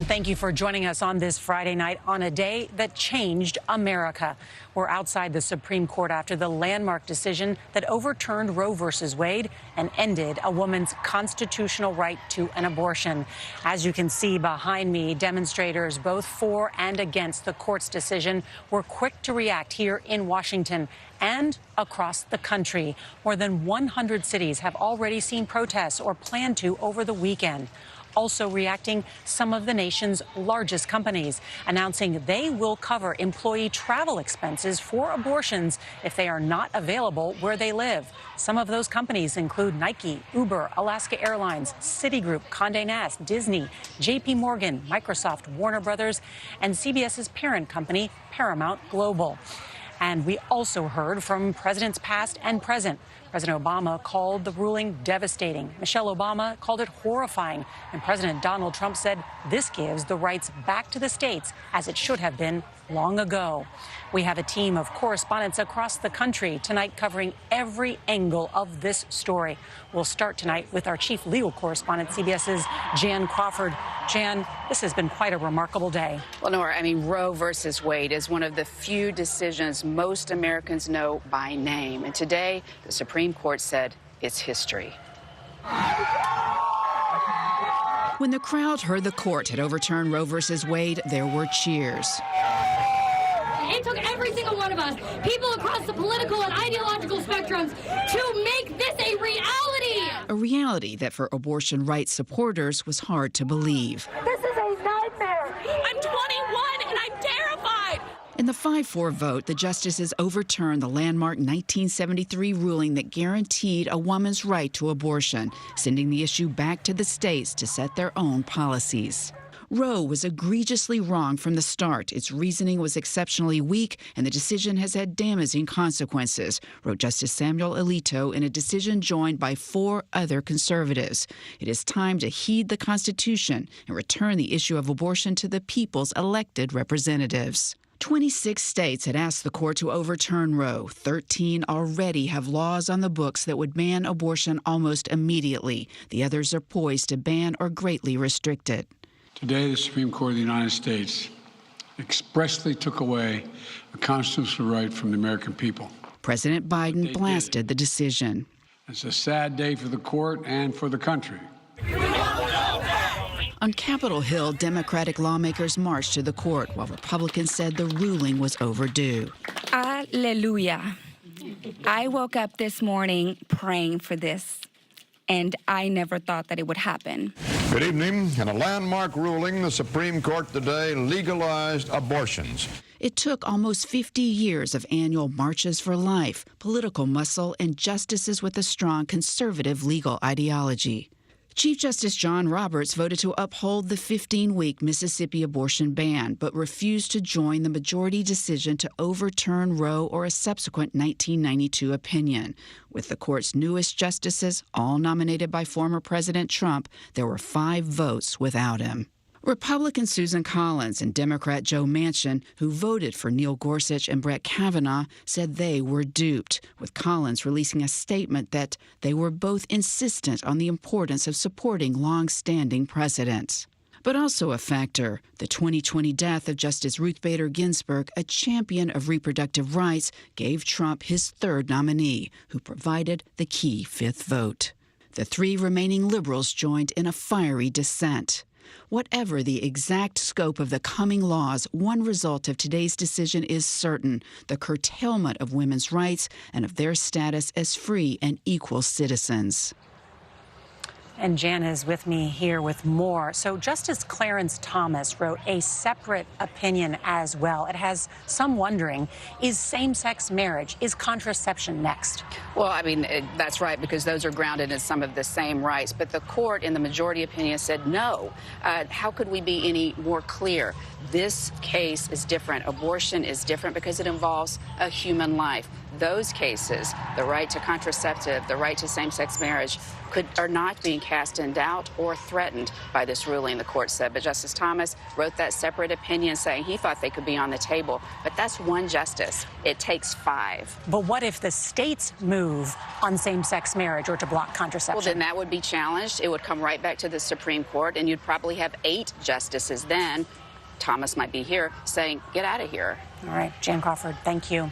Thank you for joining us on this Friday night on a day that changed America. We're outside the Supreme Court after the landmark decision that overturned Roe versus Wade and ended a woman's constitutional right to an abortion. As you can see behind me, demonstrators both for and against the court's decision were quick to react here in Washington and across the country. More than 100 cities have already seen protests or plan to over the weekend. Also reacting, some of the nation's largest companies announcing they will cover employee travel expenses for abortions if they are not available where they live. Some of those companies include Nike, Uber, Alaska Airlines, Citigroup, Condé Nast, Disney, JP Morgan, Microsoft, Warner Brothers, and CBS's parent company, Paramount Global. And we also heard from presidents past and present. President Obama called the ruling devastating. Michelle Obama called it horrifying. And President Donald Trump said this gives the rights back to the states as it should have been long ago. We have a team of correspondents across the country tonight covering every angle of this story. We'll start tonight with our chief legal correspondent, CBS's Jan Crawford. Jan, this has been quite a remarkable day. Well, Norah, Roe versus Wade is one of the few decisions most Americans know by name. And today, the Supreme Court said it's history. When the crowd heard the court had overturned Roe versus Wade, there were cheers. It took every single one of us, people across the political and ideological spectrums, to make this a reality. A reality that for abortion rights supporters was hard to believe. This is a nightmare. I'm 21 and I'm terrified. In the 5-4 vote, the justices overturned the landmark 1973 ruling that guaranteed a woman's right to abortion, sending the issue back to the states to set their own policies. Roe was egregiously wrong from the start. Its reasoning was exceptionally weak, and the decision has had damaging consequences, wrote Justice Samuel Alito in a decision joined by 4 other conservatives. It is time to heed the Constitution and return the issue of abortion to the people's elected representatives. 26 states had asked the court to overturn Roe. 13 already have laws on the books that would ban abortion almost immediately. The others are poised to ban or greatly restrict it. Today, the Supreme Court of the United States expressly took away a constitutional right from the American people. President Biden blasted the decision. It's a sad day for the court and for the country. On Capitol Hill, Democratic lawmakers marched to the court, while Republicans said the ruling was overdue. Hallelujah. I woke up this morning praying for this, and I never thought that it would happen. Good evening. In a landmark ruling, the Supreme Court today legalized abortions. It took almost 50 years of annual marches for life, political muscle, and justices with a strong conservative legal ideology. Chief Justice John Roberts voted to uphold the 15-week Mississippi abortion ban, but refused to join the majority decision to overturn Roe or a subsequent 1992 opinion. With the court's newest justices, all nominated by former President Trump, there were 5 votes without him. Republican Susan Collins and Democrat Joe Manchin, who voted for Neil Gorsuch and Brett Kavanaugh, said they were duped, with Collins releasing a statement that they were both insistent on the importance of supporting long-standing precedents. But also a factor, the 2020 death of Justice Ruth Bader Ginsburg, a champion of reproductive rights, gave Trump his 3rd nominee, who provided the key 5th vote. The 3 remaining liberals joined in a fiery dissent. Whatever the exact scope of the coming laws, one result of today's decision is certain: the curtailment of women's rights and of their status as free and equal citizens. And Jan is with me here with more. So Justice Clarence Thomas wrote a separate opinion as well. It has some wondering, is same-sex marriage, is contraception next? Well, that's right, because those are grounded in some of the same rights. But the court, in the majority opinion, said no. How could we be any more clear? This case is different. Abortion is different because it involves a human life. those cases, the right to contraceptive, the right to same-sex marriage, are not being cast in doubt or threatened by this ruling, the court said. But Justice Thomas wrote that separate opinion saying he thought they could be on the table. But that's one justice. It takes 5. But what if the states move on same-sex marriage or to block contraception? Well, then that would be challenged. It would come right back to the Supreme Court, and you'd probably have 8 justices then. Thomas might be here saying, get out of here. All right, Jan Crawford, thank you.